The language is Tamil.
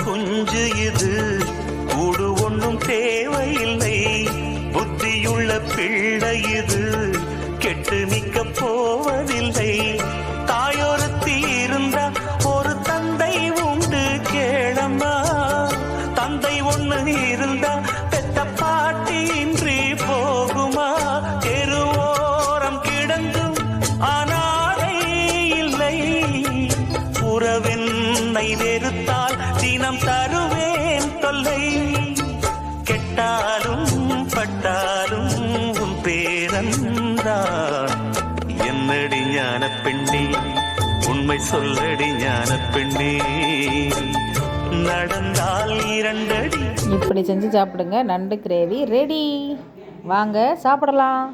குஞ்சு இது, கூடு ஒன்றும் தேவையில்லை. புத்தியுள்ள பிள்ளை இது, கெட்டு நிக்க போவதில்லை. தாயொருத்தி இருந்தா ஒரு தந்தை உண்டு கேளம்மா. தந்தை ஒண்ணு இருந்தா பெத்த பாட்டி இன்றி போகுமா? தெருவோரம் கிடந்தும் அனாதை இல்லை. உறவென்னை வெறுத்தால் தினம் தருவேன் தொல்லை. கெட்டாலும் பட்டாலும் உன் பேரன்தான். என்னடி ஞான பெண்ணே, உண்மை சொல்லடி ஞான பெண்ணே. நடந்தால் 2 அடி. இப்படி செஞ்சு சாப்பிடுங்க. நண்டு கிரேவி ரெடி. வாங்க சாப்பிடலாம்.